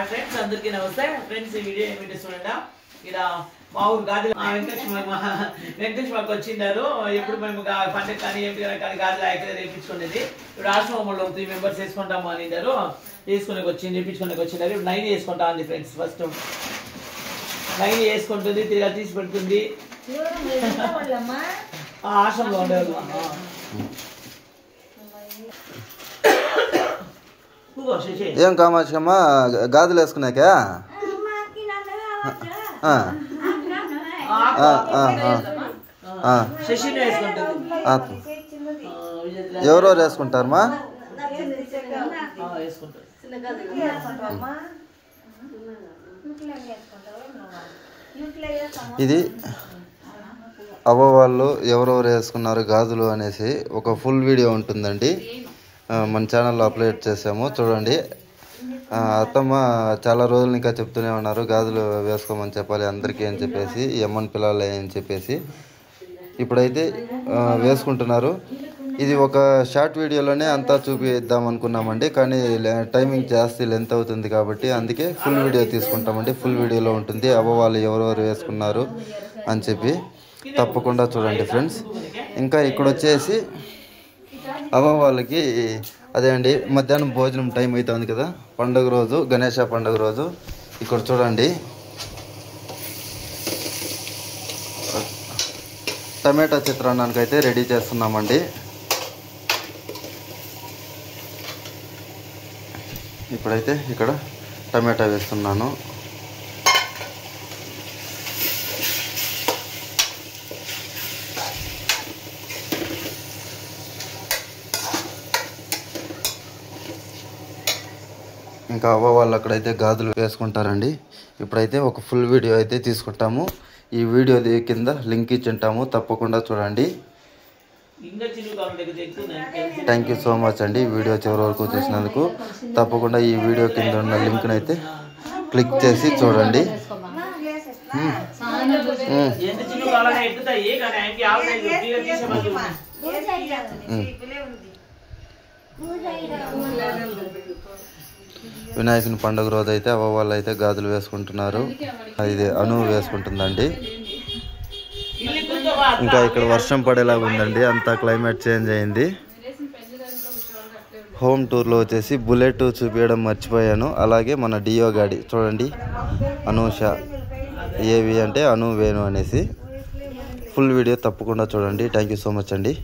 Friends అందరికీ నమస్తే friends. ఈ వీడియో ఏమిటి చూడండి. ఇలా మా ఊరు గాజులు వెంకటేష్ మాకు వచ్చిండారు. ఎప్పుడు మేము పండుగ కానీ ఏమిటి కానీ గాజులు ఎక్కడ వేయించుకునేది. ఇప్పుడు ఆశ్రమంలో 3 మెంబర్స్ వేసుకుంటాము అనిండారు. వేసుకునేకి వచ్చింది వేయించుకునేకి వచ్చిండారు. ఇప్పుడు 9 వేసుకుంటా ఉంది ఫ్రెండ్స్. ఫస్ట్ 9 వేసుకుంటుంది, తిరిగి తీసి పెడుతుంది. ఆశ్రమంలో ఉండేవాళ్ళు. ఏం కామాక్షమ్మ గాజులు వేసుకున్నాక ఎవరెవరు వేసుకుంటారమ్మా? ఇది అవ్వ వాళ్ళు ఎవరెవరు వేసుకున్నారు గాజులు అనేసి ఒక ఫుల్ వీడియో ఉంటుందండి. మన ఛానల్లో అప్లోడ్ చేసాము, చూడండి. అత్తమ్మ చాలా రోజులు ఇంకా చెప్తూనే ఉన్నారు గాజులు వేసుకోమని చెప్పాలి అందరికీ అని చెప్పేసి, ఎమ్మని పిల్లలు అని చెప్పేసి. ఇప్పుడైతే వేసుకుంటున్నారు. ఇది ఒక షార్ట్ వీడియోలోనే అంతా చూపిద్దాం అనుకున్నామండి, కానీ టైమింగ్ జాస్తి లెంత్ అవుతుంది కాబట్టి అందుకే ఫుల్ వీడియో తీసుకుంటామండి. ఫుల్ వీడియోలో ఉంటుంది అవ్వ వాళ్ళు ఎవరెవరు వేసుకున్నారు అని చెప్పి. తప్పకుండా చూడండి ఫ్రెండ్స్. ఇంకా ఇక్కడ వచ్చేసి అవ్వ వాళ్ళకి అదే అండి, మధ్యాహ్నం భోజనం టైం అవుతుంది కదా, పండుగ రోజు, గణేష పండుగ రోజు. ఇక్కడ చూడండి టమాటా చిత్రాన్నానికి అయితే రెడీ చేస్తున్నామండి. ఇప్పుడైతే ఇక్కడ టమాటా వేస్తున్నాను. ఇంకా అవ్వ వాళ్ళు అక్కడైతే గాజులు వేసుకుంటారండి. ఇప్పుడైతే ఒక ఫుల్ వీడియో అయితే తీసుకుంటాము. ఈ వీడియో కింద లింక్ ఇచ్చింటాము, తప్పకుండా చూడండి. థ్యాంక్ యూ సో మచ్ అండి వీడియో చివరి వరకు చూసినందుకు. తప్పకుండా ఈ వీడియో కింద ఉన్న లింక్ని అయితే క్లిక్ చేసి చూడండి. వినాయకుని పండుగ రోజు అయితే అవ్వ వాళ్ళు అయితే గాజులు వేసుకుంటున్నారు. ఇది అను వేసుకుంటుందండి. ఇంకా ఇక్కడ వర్షం పడేలాగా ఉందండి, అంతా క్లైమేట్ చేంజ్ అయింది. హోమ్ టూర్లో వచ్చేసి బుల్లెట్ చూపించడం మర్చిపోయాను. అలాగే మన డియో గాడి చూడండి, అనూష ఏవి అంటే అను వేణు అనేసి. ఫుల్ వీడియో తప్పకుండా చూడండి. థ్యాంక్ యూ సో మచ్ అండి.